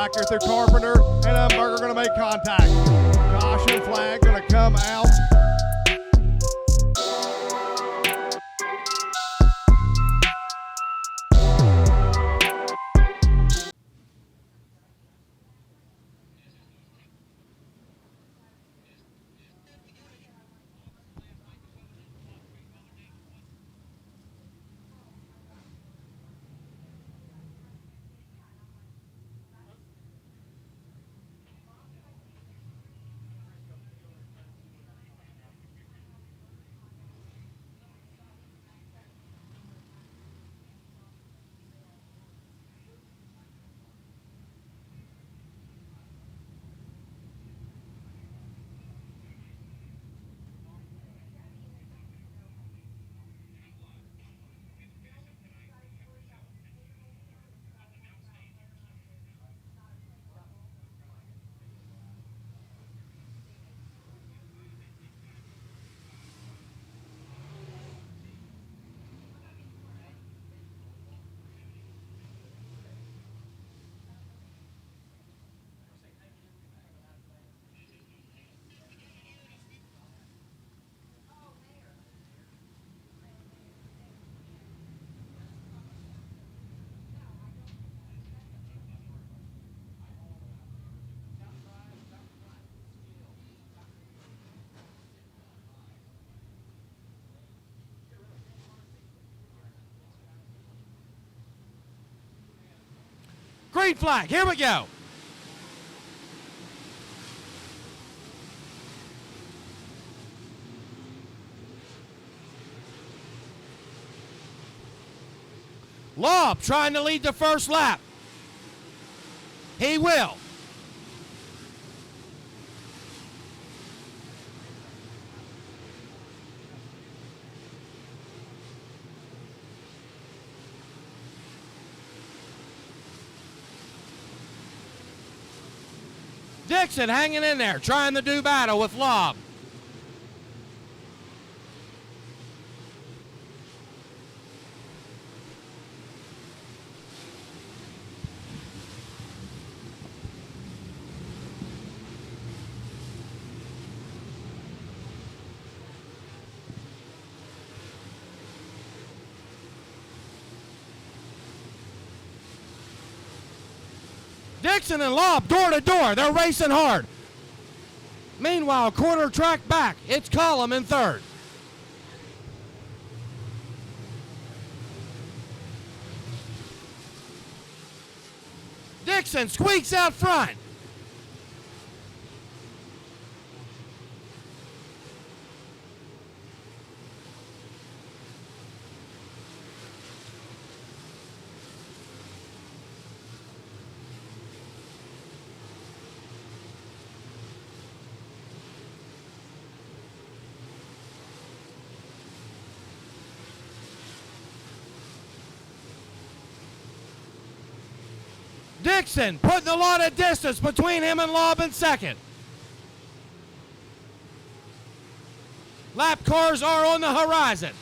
back here through Carpenter, and Dunbar are going to make contact. Caution flag going to come out. Green flag, here we go. Lobb trying to lead the first lap. He will. Dixon hanging in there, trying to do battle with Lobb. Dixon and Lobb door to door. They're racing hard. Meanwhile, quarter track back, it's Collum in third. Dixon squeaks out front. Dixon putting a lot of distance between him and Lobb in second. Lap cars are on the horizon.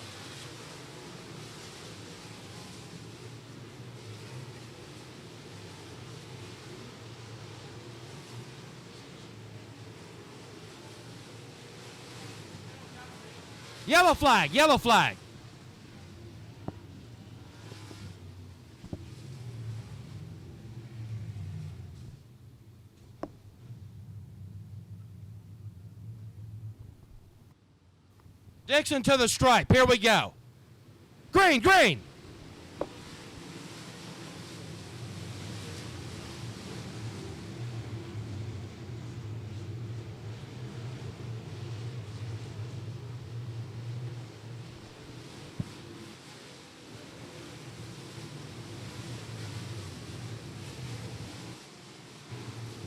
Yellow flag, yellow flag. Dixon to the stripe. Here we go. Green, green.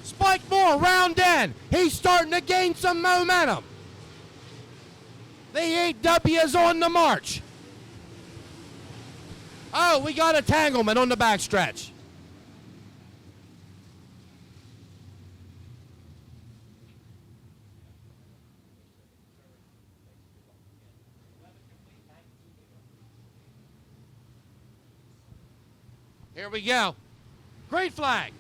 Spike Moore round in. He's starting to gain some momentum. The 8W is on the march. Oh, we got entanglement on the backstretch. Here we go. Green flag.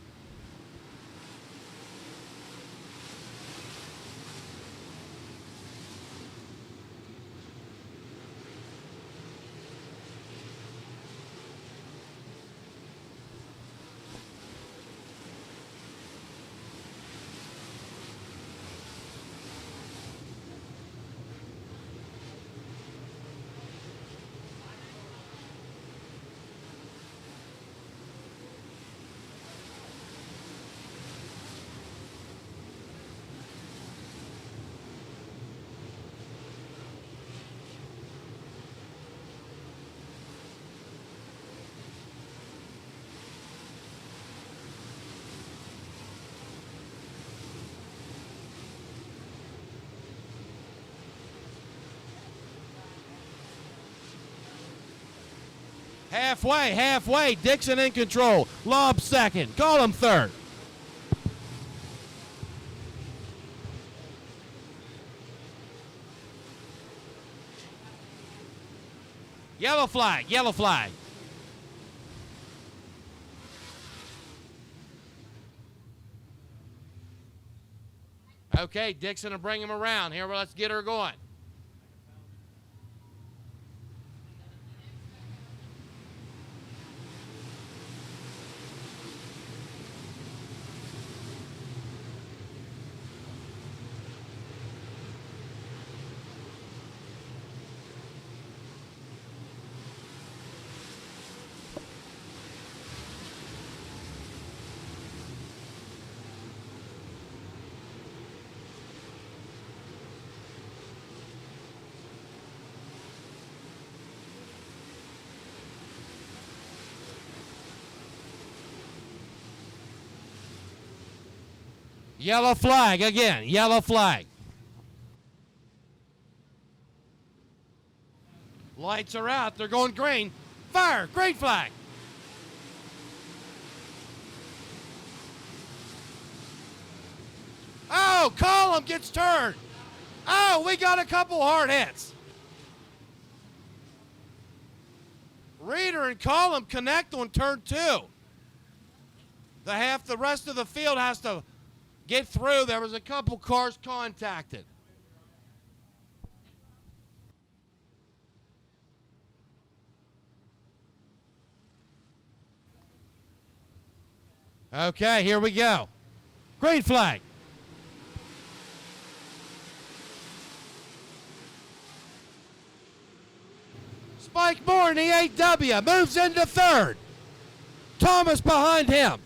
Halfway. Dixon in control. Lob second. Call him third. Yellow flag. Okay, Dixon will bring him around. Here, let's get her going. Yellow flag again. Yellow flag. Lights are out. They're going green. Fire. Green flag. Oh, Column gets turned. Oh, we got a couple hard hits. Reeder and Column connect on turn 2. The rest of the field has to get through. There was a couple cars contacted. Okay, here we go. Green flag. Spike Moore in the 8W moves into third. Thomas behind him.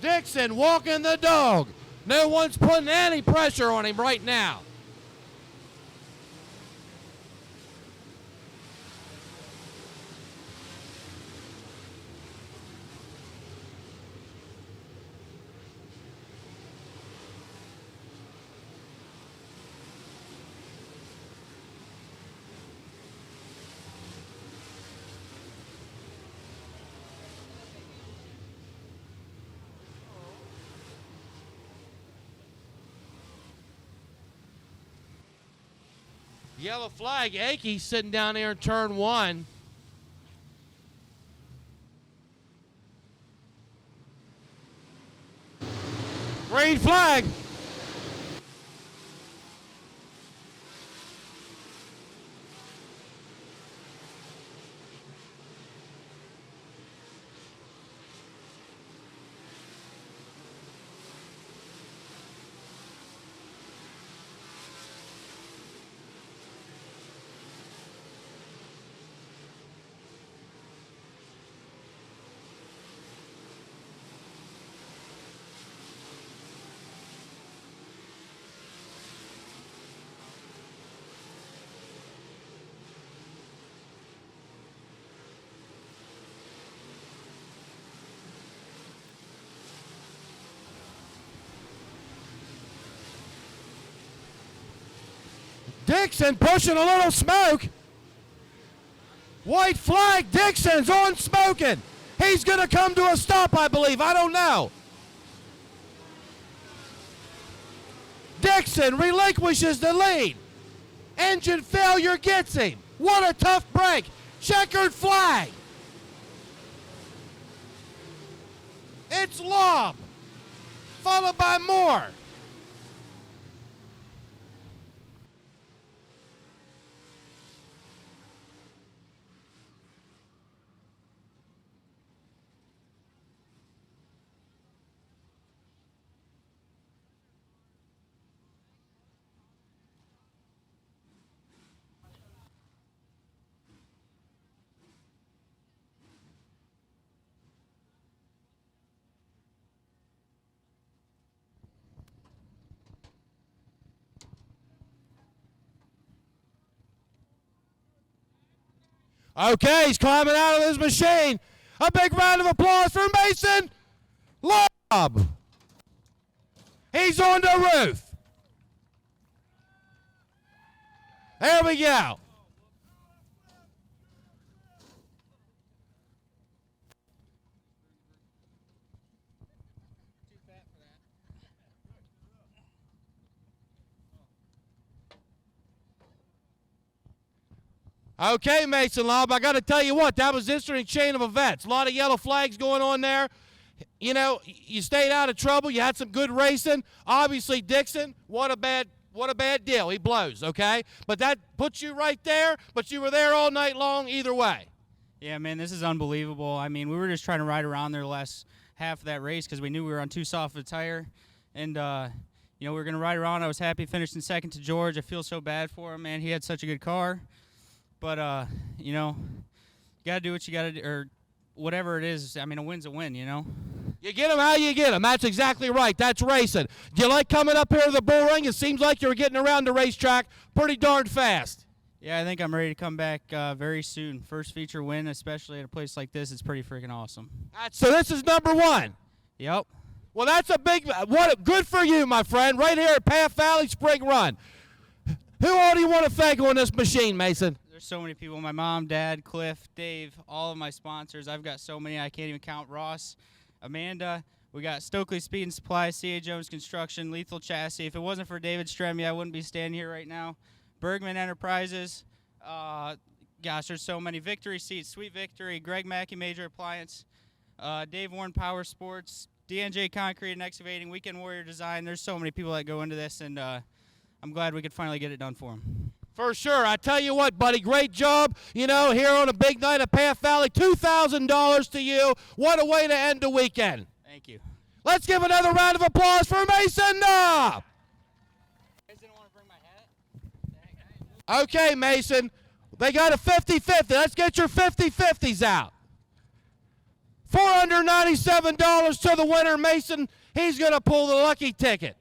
Dixon walking the dog. No one's putting any pressure on him right now. Yellow flag. Akey sitting down there in turn 1. Green flag. Dixon pushing a little smoke. White flag. Dixon's on smoking. He's going to come to a stop, I believe. I don't know. Dixon relinquishes the lead. Engine failure gets him. What a tough break. Checkered flag. It's Lobb, followed by Moore. Okay, he's climbing out of his machine. A big round of applause for Mason Lobb. He's on the roof. There we go. Okay, Mason Lobb, I got to tell you what, that was an interesting chain of events. A lot of yellow flags going on there. You know, you stayed out of trouble. You had some good racing. Obviously, Dixon, what a bad deal. He blows, okay? But that puts you right there, but you were there all night long either way. Yeah, man, this is unbelievable. I mean, we were just trying to ride around there the last half of that race because we knew we were on too soft of a tire. And, you know, we were going to ride around. I was happy finishing second to George. I feel so bad for him, man. He had such a good car. But, you know, you got to do what you got to do, or whatever it is. I mean, a win's a win, you know? You get them how you get them. That's exactly right. That's racing. Do you like coming up here to the bull ring? It seems like you're getting around the racetrack pretty darn fast. Yeah, I think I'm ready to come back very soon. First feature win, especially at a place like this, is pretty freaking awesome. So this is number one. Yep. Well, that's a big, good for you, my friend, right here at Path Valley Spring Run. Who all do you want to thank on this machine, Mason? There's so many people. My mom, Dad, Cliff, Dave, all of my sponsors. I've got so many I can't even count. Ross, Amanda, we got Stokely Speed and Supply, C.A. Jones Construction, Lethal Chassis. If it wasn't for David Stremme, I wouldn't be standing here right now. Bergman Enterprises. Gosh, there's so many. Victory Seats, Sweet Victory, Greg Mackey Major Appliance, Dave Warren Power Sports, DNJ Concrete and Excavating, Weekend Warrior Design. There's so many people that go into this, and I'm glad we could finally get it done for them. For sure. I tell you what, buddy, great job. You know, here on a big night at Path Valley, $2,000 to you. What a way to end the weekend. Thank you. Let's give another round of applause for Mason Lobb. Okay, Mason, they got a 50-50. Let's get your 50-50s out. $497 to the winner, Mason. He's going to pull the lucky ticket.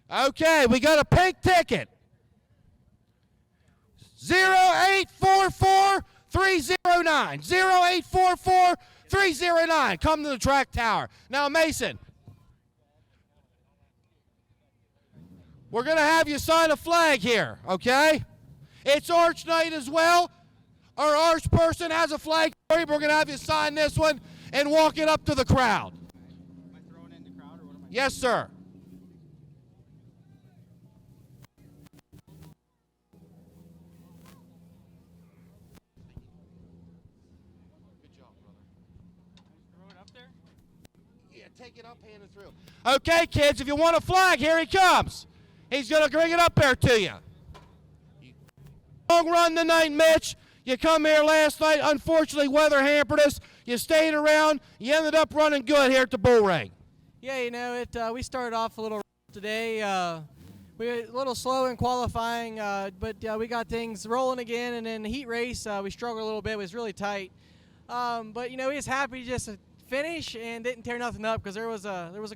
Okay, we got a pink ticket. 0844-309. 0844-309. Come to the track tower. Now, Mason, we're going to have you sign a flag here, okay? It's Arch Night as well. Our Arch person has a flag for you. We're going to have you sign this one and walk it up to the crowd. Am I throwing it in the crowd, or what am I doing? Yes, sir. Take it up, hand it through. Okay, kids, if you want a flag, here he comes. He's going to bring it up there to you. Long run tonight, Mitch. You come here last night. Unfortunately, weather hampered us. You stayed around. You ended up running good here at the bull ring. Yeah, you know, we started off a little today. We were a little slow in qualifying, but we got things rolling again. And in the heat race, we struggled a little bit. It was really tight. But, you know, we was happy just to finish and didn't tear nothing up because there was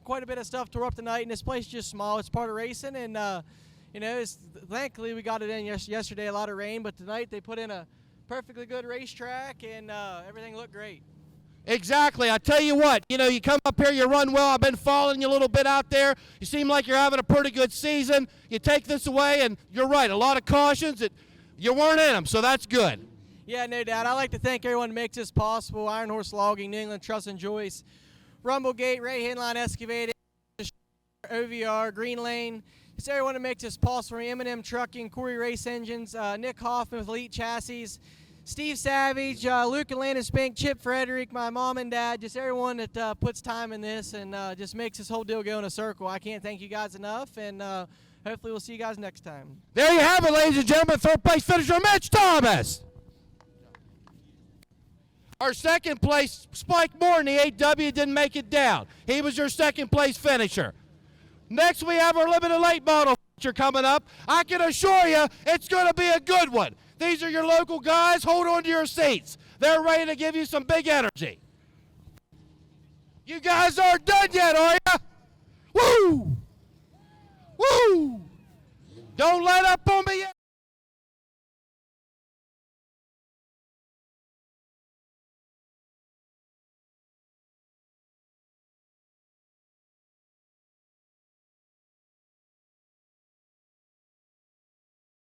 quite a bit of stuff tore up tonight, and this place is just small. It's part of racing, and you know, thankfully we got it in yesterday. A lot of rain, but tonight they put in a perfectly good racetrack, and everything looked great. Exactly. I tell you what, you know, you come up here, you run well. I've been following you a little bit out there. You seem like you're having a pretty good season. You take this away, and you're right, a lot of cautions that you weren't in them, so that's good. Yeah, no doubt. I'd like to thank everyone who makes this possible. Iron Horse Logging, New England Truss and Joyce, Rumblegate, Ray Hinline Excavating, OVR, Green Lane. It's everyone who makes this possible. M&M Trucking, Corey Race Engines, Nick Hoffman with Elite Chassis, Steve Savage, Luke and Landon Spink, Chip Frederick, my mom and dad, just everyone that puts time in this and just makes this whole deal go in a circle. I can't thank you guys enough, and hopefully we'll see you guys next time. There you have it, ladies and gentlemen. Third place finisher, Mitch Thomas. Our second place, Spike Moore in the 8W, didn't make it down. He was your second place finisher. Next, we have our limited late model feature coming up. I can assure you it's going to be a good one. These are your local guys. Hold on to your seats. They're ready to give you some big energy. You guys aren't done yet, are you? Woo! Woo! Don't let up on me yet.